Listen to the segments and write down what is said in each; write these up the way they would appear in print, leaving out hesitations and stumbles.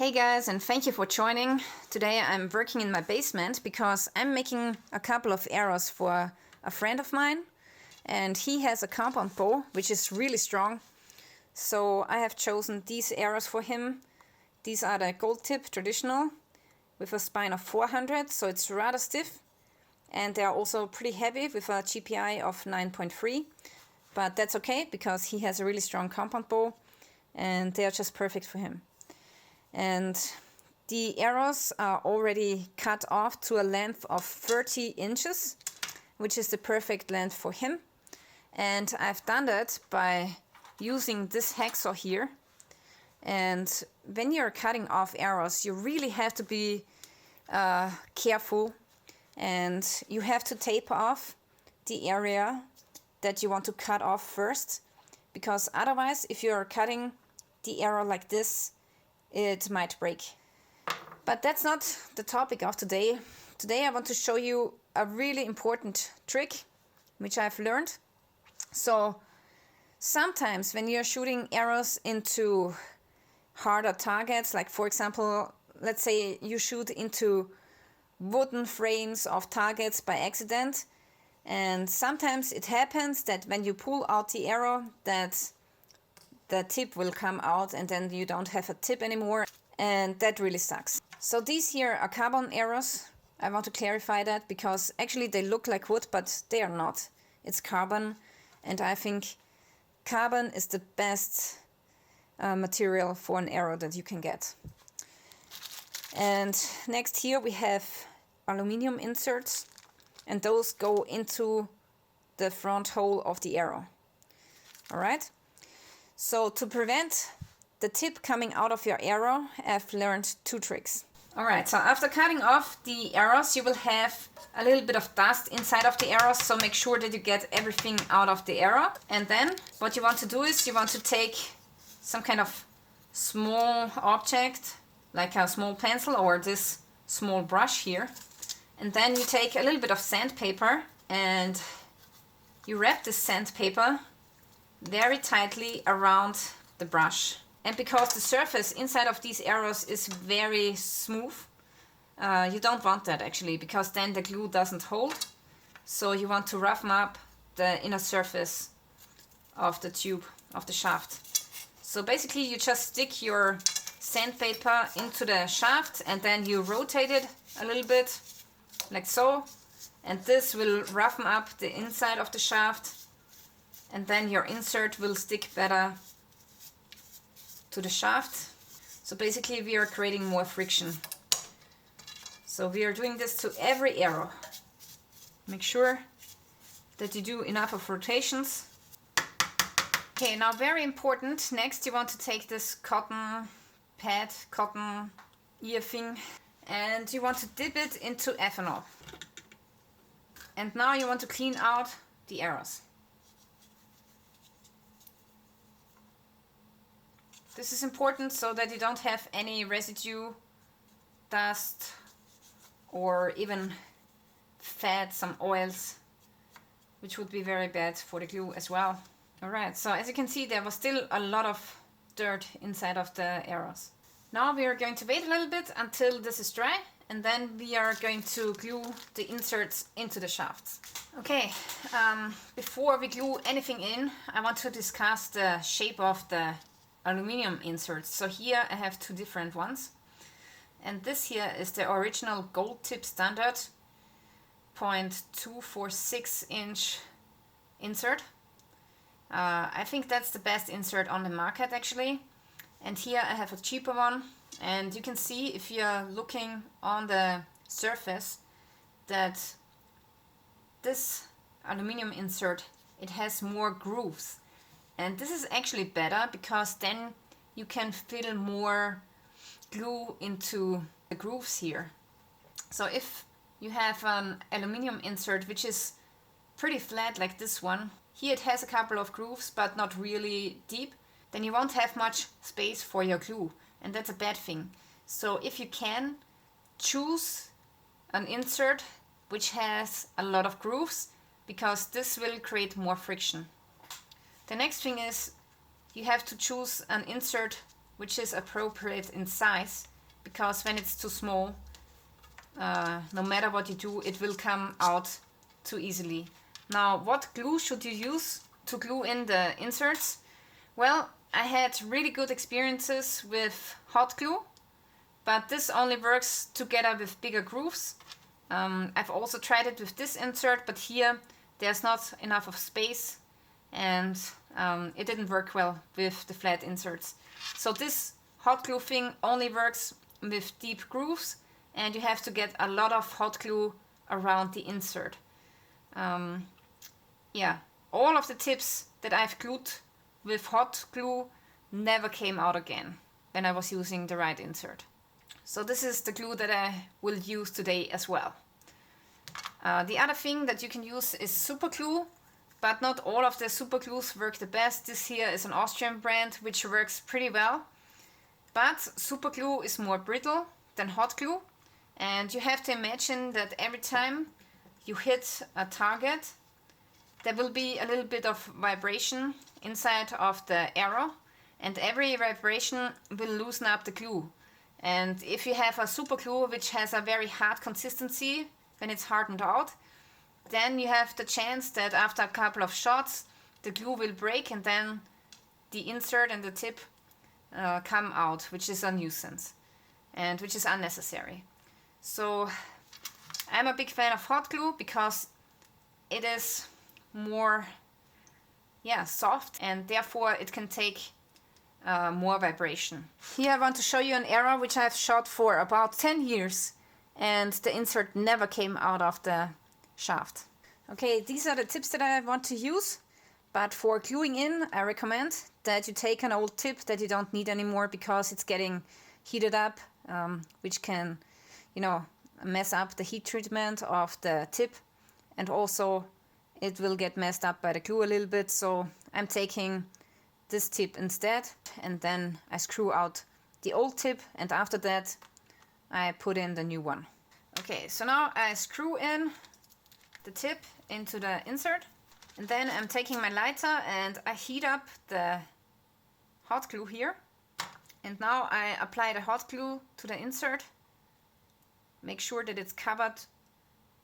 Hey guys, and thank you for joining. Today I'm working in my basement because I'm making a couple of arrows for a friend of mine, and he has a compound bow which is really strong. So I have chosen these arrows for him. These are the gold tip traditional with a spine of 400, so it's rather stiff, and they are also pretty heavy with a GPI of 9.3, but that's okay because he has a really strong compound bow and they are just perfect for him. And the arrows are already cut off to a length of 30 inches, which is the perfect length for him. And I've done that by using this hacksaw here. And when you're cutting off arrows, you really have to be careful, and you have to taper off the area that you want to cut off first, because otherwise, if you're cutting the arrow like this, it might break. But that's not the topic of today. Today I want to show you a really important trick which I've learned. So sometimes when you're shooting arrows into harder targets, like for example, let's say you shoot into wooden frames of targets by accident, and sometimes it happens that when you pull out the arrow that the tip will come out and then you don't have a tip anymore, and that really sucks. So these here are carbon arrows. I want to clarify that because actually they look like wood, but they are not. It's carbon, and I think carbon is the best material for an arrow that you can get. And next here we have aluminum inserts, and those go into the front hole of the arrow. All right. So to prevent the tip coming out of your arrow, I've learned two tricks. Alright, so after cutting off the arrows, you will have a little bit of dust inside of the arrows, so make sure that you get everything out of the arrow. And then what you want to do is you want to take some kind of small object, like a small pencil or this small brush here, and then you take a little bit of sandpaper and you wrap this sandpaper very tightly around the brush. And because the surface inside of these arrows is very smooth, you don't want that actually, because then the glue doesn't hold. So you want to roughen up the inner surface of the tube, of the shaft. So basically you just stick your sandpaper into the shaft and then you rotate it a little bit, like so. And this will roughen up the inside of the shaft, and then your insert will stick better to the shaft. So basically we are creating more friction. So we are doing this to every arrow. Make sure that you do enough of rotations. Okay, now very important, next you want to take this cotton pad, cotton ear thing, and you want to dip it into ethanol. And now you want to clean out the arrows. This is important so that you don't have any residue, dust, or even fat, some oils, which would be very bad for the glue as well. Alright, so as you can see, there was still a lot of dirt inside of the arrows. Now we are going to wait a little bit until this is dry, and then we are going to glue the inserts into the shafts. Okay, before we glue anything in, I want to discuss the shape of the aluminum inserts. So here I have two different ones, and this here is the original gold tip standard 0.246 inch insert. I think that's the best insert on the market actually. And here I have a cheaper one, and you can see if you're looking on the surface that this aluminum insert, it has more grooves. And this is actually better because then you can fill more glue into the grooves here. So if you have an aluminum insert which is pretty flat like this one, here it has a couple of grooves but not really deep, then you won't have much space for your glue, and that's a bad thing. So if you can, choose an insert which has a lot of grooves, because this will create more friction. The next thing is you have to choose an insert which is appropriate in size, because when it's too small, no matter what you do, it will come out too easily. Now, what glue should you use to glue in the inserts? Well, I had really good experiences with hot glue, but this only works together with bigger grooves. I've also tried it with this insert, but here there's not enough of space, and it didn't work well with the flat inserts. So this hot glue thing only works with deep grooves, and you have to get a lot of hot glue around the insert. Yeah, all of the tips that I've glued with hot glue never came out again when I was using the right insert. So this is the glue that I will use today as well. The other thing that you can use is super glue, but not all of the super glues work the best. This here is an Austrian brand which works pretty well, but super glue is more brittle than hot glue, and you have to imagine that every time you hit a target, there will be a little bit of vibration inside of the arrow, and every vibration will loosen up the glue. And if you have a super glue which has a very hard consistency when it's hardened out, then you have the chance that after a couple of shots the glue will break, and then the insert and the tip come out, which is a nuisance and which is unnecessary. So I'm a big fan of hot glue because it is more soft, and therefore it can take more vibration. Here I want to show you an arrow which I've shot for about 10 years, and the insert never came out of the shaft. Okay, these are the tips that I want to use, but for gluing in I recommend that you take an old tip that you don't need anymore, because it's getting heated up, which can, mess up the heat treatment of the tip, and also it will get messed up by the glue a little bit. So I'm taking this tip instead, and then I screw out the old tip, and after that I put in the new one. Okay, so now I screw in the tip into the insert, and then I'm taking my lighter and I heat up the hot glue here, and now I apply the hot glue to the insert. Make sure that it's covered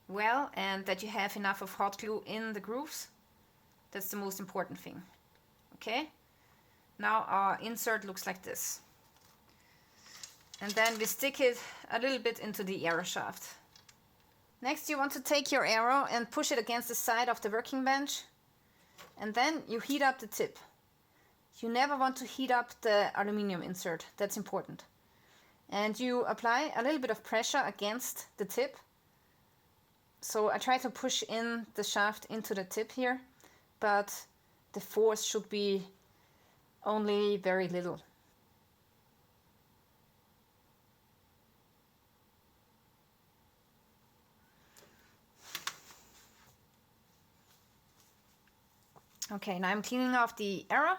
well and that you have enough of hot glue in the grooves. That's the most important thing. Okay, now our insert looks like this, and then we stick it a little bit into the arrow shaft. Next, you want to take your arrow and push it against the side of the working bench, and then you heat up the tip. You never want to heat up the aluminium insert, that's important. And you apply a little bit of pressure against the tip. So I try to push in the shaft into the tip here, but the force should be only very little. Okay, now I'm cleaning off the arrow,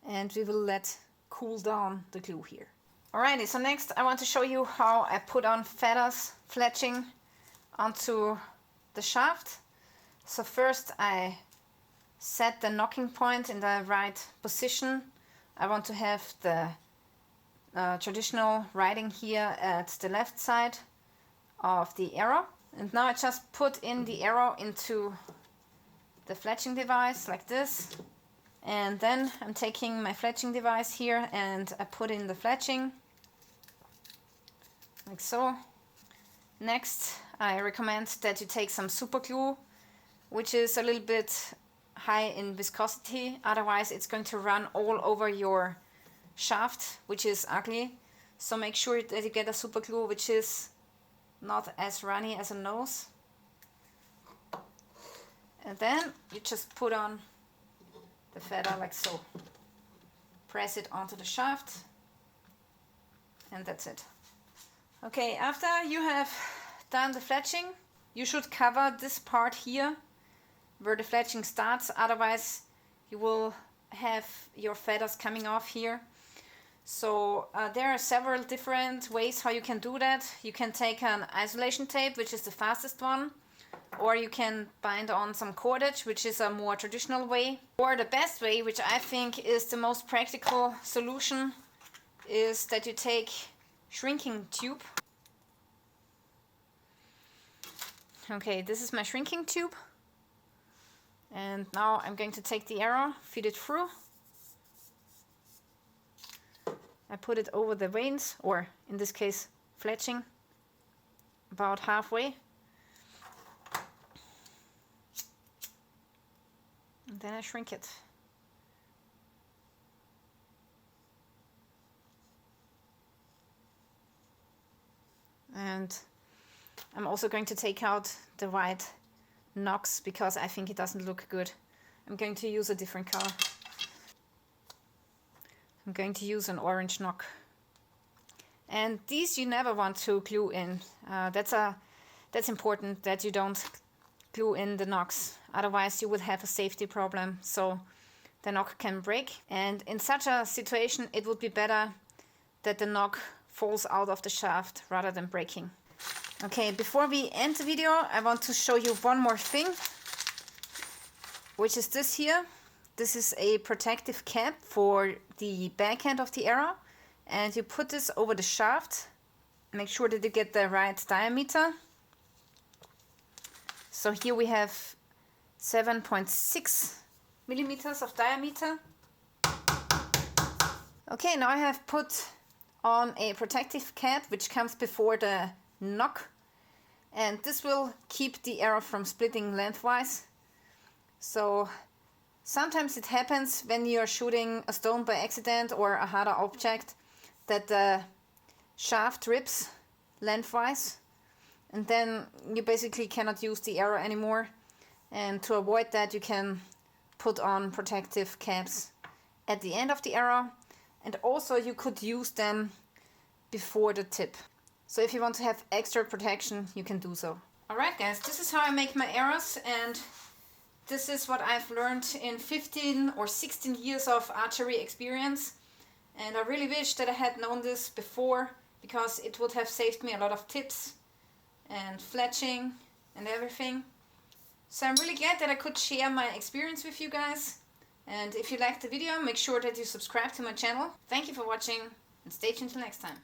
and we will let cool down the glue here. Alrighty, so next I want to show you how I put on feathers, fletching onto the shaft. So first I set the knocking point in the right position. I want to have the traditional writing here at the left side of the arrow. And now I just put in the arrow into the fletching device like this. And then I'm taking my fletching device here and I put in the fletching like so. Next, I recommend that you take some super glue, which is a little bit high in viscosity, otherwise it's going to run all over your shaft, which is ugly. So make sure that you get a super glue which is not as runny as a nose. And then you just put on the feather like so. Press it onto the shaft, and that's it. Okay, after you have done the fletching, you should cover this part here where the fletching starts, otherwise you will have your feathers coming off here. So there are several different ways how you can do that. You can take an isolation tape, which is the fastest one, or you can bind on some cordage, which is a more traditional way. Or the best way, which I think is the most practical solution, is that you take shrinking tube. Okay, this is my shrinking tube. And now I'm going to take the arrow, feed it through. I put it over the veins, or in this case, fletching, about halfway. And then I shrink it. And I'm also going to take out the white knocks because I think it doesn't look good. I'm going to use a different color. I'm going to use an orange knock. And these you never want to glue in. That's important that you don't glue in the knocks. Otherwise you would have a safety problem, so the knock can break. And in such a situation it would be better that the knock falls out of the shaft rather than breaking. Okay, before we end the video, I want to show you one more thing, which is this here. This is a protective cap for the backhand of the arrow, and you put this over the shaft. Make sure that you get the right diameter. So here we have 7.6 millimeters of diameter. Okay, now I have put on a protective cap which comes before the knock, and this will keep the arrow from splitting lengthwise. So sometimes it happens when you're shooting a stone by accident or a harder object that the shaft rips lengthwise, and then you basically cannot use the arrow anymore. And to avoid that, you can put on protective caps at the end of the arrow, and also you could use them before the tip. So if you want to have extra protection, you can do so. Alright guys, this is how I make my arrows, and this is what I've learned in 15 or 16 years of archery experience. And I really wish that I had known this before, because it would have saved me a lot of tips and fletching and everything. So I'm really glad that I could share my experience with you guys. And if you liked the video, make sure that you subscribe to my channel. Thank you for watching, and stay tuned till next time.